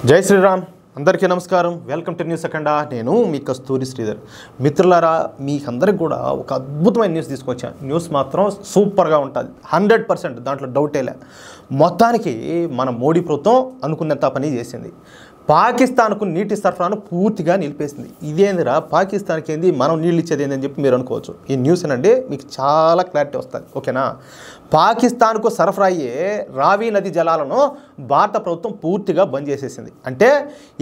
జై శ్రీరామ్ అందరికీ నమస్కారం. వెల్కమ్ టు న్యూస్ అఖండ. నేను మీ కస్తూరి శ్రీధర్. మిత్రులారా, మీకందరికి కూడా ఒక అద్భుతమైన న్యూస్ తీసుకొచ్చాను. న్యూస్ మాత్రం సూపర్గా ఉంటుంది, 100%, దాంట్లో డౌటే లే. మొత్తానికి మన మోడీ ప్రభుత్వం అనుకున్నంత పని చేసింది. పాకిస్తాన్కు నీటి సరఫరాను పూర్తిగా నిలిపేసింది. ఇదేందిరా, పాకిస్తాన్కి ఏంది, మనం నీళ్ళు ఇచ్చేది ఏందని చెప్పి మీరు అనుకోవచ్చు. ఈ న్యూస్ ఏనండి మీకు చాలా క్లారిటీ వస్తుంది, ఓకేనా. పాకిస్తాన్కు సరఫరా అయ్యే రావి నది జలాలను భారత ప్రభుత్వం పూర్తిగా బంద్ చేసేసింది. అంటే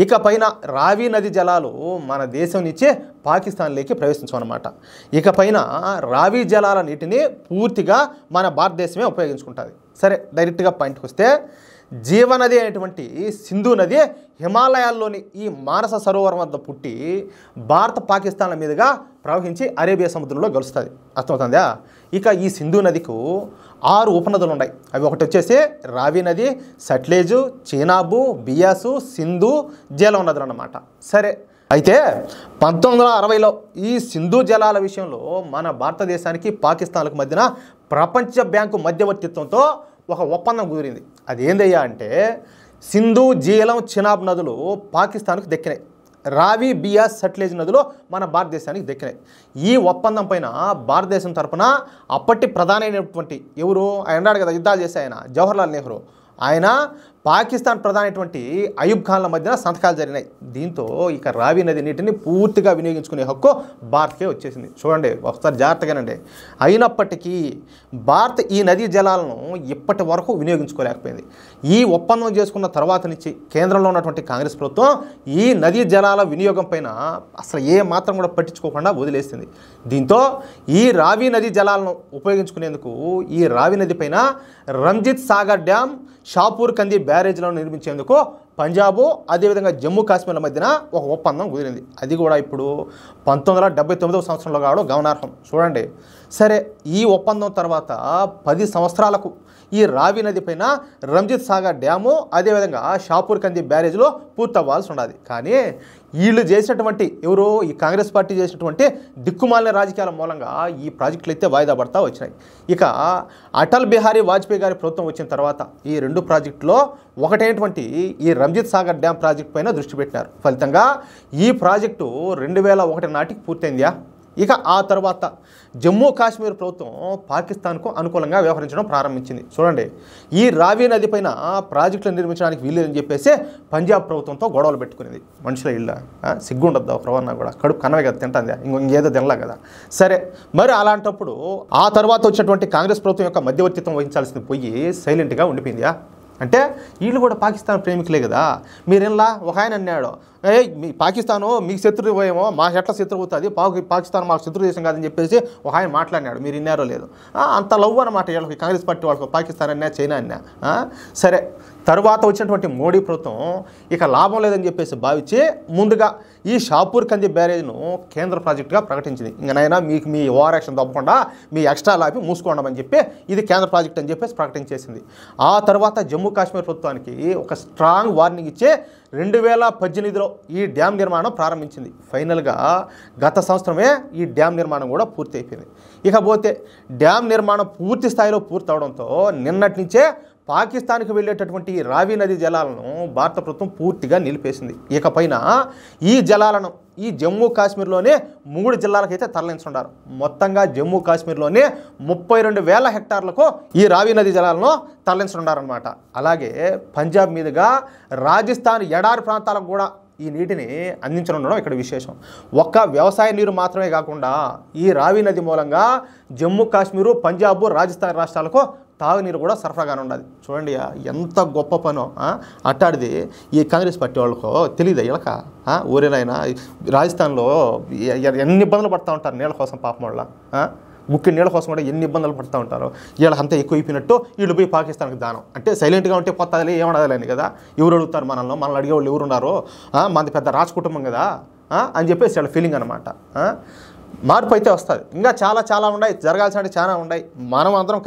ఇక పైన రావి నది జలాలు మన దేశం నుంచే పాకిస్తాన్లోకి ప్రవేశించమన్నమాట. ఇక పైన రావి జలాల నీటిని పూర్తిగా మన భారతదేశమే ఉపయోగించుకుంటుంది. సరే, డైరెక్ట్గా పాయింట్కి వస్తే, జీవనది అయినటువంటి సింధు నది హిమాలయాల్లోని ఈ మానస సరోవరం వద్ద పుట్టి భారత పాకిస్తాన్ల మీదుగా ప్రవహించి అరేబియా సముద్రంలో కలుస్తుంది. అర్థమవుతుందా? ఇక ఈ సింధు నదికు 6 ఉపనదులు ఉన్నాయి. అవి ఒకటి వచ్చేసి రావి నది, సట్లేజు, చీనాబు, బియాసు, సింధు, జేలం నదులు అన్నమాట. సరే, అయితే 1960లో ఈ సింధు జలాల విషయంలో మన భారతదేశానికి పాకిస్తాన్లకు మధ్యన ప్రపంచ బ్యాంకు మధ్యవర్తిత్వంతో ఒక ఒప్పందం కుదిరింది. అది ఏందయ్యా అంటే, సింధు, జీలం, చినాబ్ నదులు పాకిస్తాన్కు దక్కినాయి. రావి, బియాస్, సట్లేజ్ నదులు మన భారతదేశానికి దక్కినాయి. ఈ ఒప్పందం పైన భారతదేశం తరఫున అప్పటి ప్రధానమైనటువంటి ఎవరు ఆయన అన్నాడు కదా, యుద్ధాలు చేసే ఆయన జవహర్లాల్ నెహ్రూ, ఆయన పాకిస్తాన్ ప్రధానమైనటువంటి అయూబ్ ఖాన్ల మధ్యన సంతకాలు జరిగినాయి. దీంతో ఇక రావి నది నీటిని పూర్తిగా వినియోగించుకునే హక్కు భారత్కే వచ్చేసింది. చూడండి ఒకసారి జాగ్రత్తగానండి. అయినప్పటికీ భారత్ ఈ నదీ జలాలను ఇప్పటి వరకు వినియోగించుకోలేకపోయింది. ఈ ఒప్పందం చేసుకున్న తర్వాత నుంచి కేంద్రంలో ఉన్నటువంటి కాంగ్రెస్ ప్రభుత్వం ఈ నదీ జలాల వినియోగం పైన అసలు ఏ మాత్రం కూడా పట్టించుకోకుండా వదిలేసింది. దీంతో ఈ రావి నదీ జలాలను ఉపయోగించుకునేందుకు ఈ రావి నది పైన రంజిత్ సాగర్ డ్యామ్, షాపూర్ కంది బ్యారేజ్లను నిర్మించేందుకు పంజాబు అదేవిధంగా జమ్మూ కాశ్మీర్ల మధ్యన ఒక ఒప్పందం కుదిరింది. అది కూడా ఇప్పుడు 1979వ సంవత్సరంలో కావడం గమనార్హం. చూడండి, సరే, ఈ ఒప్పందం తర్వాత 10 సంవత్సరాలకు ఈ రావి నది పైన రంజిత్ సాగర్ డ్యాము అదేవిధంగా షాపూర్ కంది బ్యారేజ్లో పూర్తవ్వాల్సి ఉన్నది. కానీ వీళ్ళు చేసినటువంటి ఎవరో ఈ కాంగ్రెస్ పార్టీ చేసినటువంటి దిక్కుమాలిన రాజకీయాల మూలంగా ఈ ప్రాజెక్టులు అయితే వాయిదా పడతా వచ్చినాయి. ఇక అటల్ బిహారీ వాజ్పేయి గారి ప్రభుత్వం వచ్చిన తర్వాత ఈ 2 ప్రాజెక్టులో ఒకటైనటువంటి ఈ రంజిత్ సాగర్ డ్యామ్ ప్రాజెక్టు పైన దృష్టి పెట్టినారు. ఫలితంగా ఈ ప్రాజెక్టు 2001 నాటికి పూర్తయిందా. ఇక ఆ తర్వాత జమ్మూ కాశ్మీర్ ప్రభుత్వం పాకిస్తాన్కు అనుకూలంగా వ్యవహరించడం ప్రారంభించింది. చూడండి, ఈ రావి నది పైన ప్రాజెక్టులు నిర్మించడానికి వీల్లేదని చెప్పేసి పంజాబ్ ప్రభుత్వంతో గొడవలు పెట్టుకునేది. మనుషుల ఇళ్ళ సిగ్గుండద్దు ఒక రవన్నా కూడా, కడుపు కనవే కదా తింటుందా, ఇంకేదో తినలా కదా. సరే, మరి అలాంటప్పుడు ఆ తర్వాత వచ్చినటువంటి కాంగ్రెస్ ప్రభుత్వం యొక్క మధ్యవర్తిత్వం వహించాల్సింది పోయి సైలెంట్గా ఉండిపోయిందా. అంటే వీళ్ళు కూడా పాకిస్తాన్ ప్రేమికులే కదా. మీరెలా ఒక ఆయన అన్నాడు, మీ పాకిస్తాను మీకు శత్రువు ఏమో, మాకు ఎట్లా శత్రువు అవుతుంది, పాకిస్తాన్ మాకు శత్రు దేశం కాదని చెప్పేసి ఒక ఆయన మాట్లాడినాడు. మీరు విన్నారో లేదు. అంత లవ్ అన్నమాట వీళ్ళకి, కాంగ్రెస్ పార్టీ వాళ్ళకి పాకిస్తాన్ అన్నా చైనా అన్నా. సరే, తరువాత వచ్చినటువంటి మోడీ ప్రభుత్వం ఇక లాభం లేదని చెప్పేసి భావించి ముందుగా ఈ షాపూర్ కంది బ్యారేజ్ను కేంద్ర ప్రాజెక్టుగా ప్రకటించింది. ఇంకనైనా మీకు మీ ఓవర్ యాక్షన్ తప్పకుండా మీ ఎక్స్ట్రా లాపి మూసుకోండమని చెప్పి ఇది కేంద్ర ప్రాజెక్ట్ అని చెప్పేసి ప్రకటించేసింది. ఆ తర్వాత జమ్మూ కాశ్మీర్ ప్రభుత్వానికి ఒక స్ట్రాంగ్ వార్నింగ్ ఇచ్చే 2018లో ఈ డ్యామ్ నిర్మాణం ప్రారంభించింది. ఫైనల్గా గత సంవత్సరమే ఈ డ్యామ్ నిర్మాణం కూడా పూర్తి అయిపోయింది. ఇకపోతే డ్యామ్ నిర్మాణం పూర్తి స్థాయిలో పూర్తవడంతో నిన్నటి నుంచే పాకిస్తాన్కి వెళ్ళేటటువంటి రావి నది జలాలను భారత ప్రభుత్వం పూర్తిగా నిలిపేసింది. ఇకపైన ఈ జలాలను ఈ జమ్మూ కాశ్మీర్లోనే 3 జిల్లాలకైతే తరలించున్నారు. మొత్తంగా జమ్మూ కాశ్మీర్లోనే 32,000 హెక్టార్లకు ఈ రావి నది జలాలను తరలించున్నారనమాట. అలాగే పంజాబ్ మీదుగా రాజస్థాన్ ఎడారి ప్రాంతాలకు కూడా ఈ నీటిని అందించనుండడం ఇక్కడ విశేషం. ఒక్క వ్యవసాయ నీరు మాత్రమే కాకుండా ఈ రావి నది మూలంగా జమ్మూ కాశ్మీరు, పంజాబు, రాజస్థాన్ రాష్ట్రాలకు తాగునీరు కూడా సరఫరాగానే ఉన్నది. చూడండి ఎంత గొప్ప పనో. అట్టాడిది ఈ కాంగ్రెస్ పార్టీ వాళ్ళకు తెలియదు. వీళ్ళక ఊరేనైనా రాజస్థాన్లో ఎన్ని ఇబ్బందులు పడుతూ ఉంటారు నీళ్ళ కోసం, పాపం వాళ్ళ ముఖ్య నీళ్ళ కోసం కూడా ఎన్ని ఇబ్బందులు పడుతూ ఉంటారు. వీళ్ళకి అంతా ఎక్కువ అయిపోయినట్టు వీళ్ళు పోయి పాకిస్తాన్కి దానం. అంటే సైలెంట్గా ఉంటే పోతాది, ఏమడదని కదా. ఎవరు అడుగుతారు మనల్ని అడిగేవాళ్ళు ఎవరున్నారో, మనది పెద్ద రాజ కుటుంబం కదా అని చెప్పేసి వాళ్ళ ఫీలింగ్ అనమాట. మార్పు అయితే వస్తుంది. ఇంకా చాలా ఉన్నాయి, జరగాల్సినవి చాలా ఉన్నాయి. మనం అందరం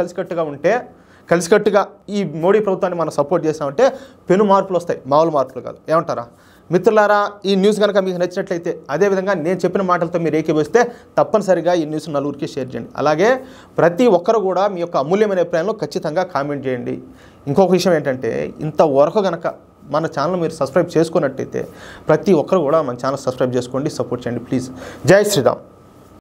కలిసికట్టుగా ఈ మోడీ ప్రభుత్వాన్ని మనం సపోర్ట్ చేసామంటే పెను మార్పులు వస్తాయి, మామూలు మార్పులు కాదు. ఏమంటారా మిత్రులారా? ఈ న్యూస్ కనుక మీకు నచ్చినట్లయితే అదేవిధంగా నేను చెప్పిన మాటలతో మీరు ఏకీభవిస్తే తప్పనిసరిగా ఈ న్యూస్ నలుగురికి షేర్ చేయండి. అలాగే ప్రతి ఒక్కరు కూడా మీ యొక్క అమూల్యమైన అభిప్రాయంలో ఖచ్చితంగా కామెంట్ చేయండి. ఇంకొక విషయం ఏంటంటే, ఇంతవరకు కనుక మన ఛానల్ మీరు సబ్స్క్రైబ్ చేసుకున్నట్టయితే ప్రతి ఒక్కరు కూడా మన ఛానల్ సబ్స్క్రైబ్ చేసుకోండి, సపోర్ట్ చేయండి ప్లీజ్. జై శ్రీరామ్.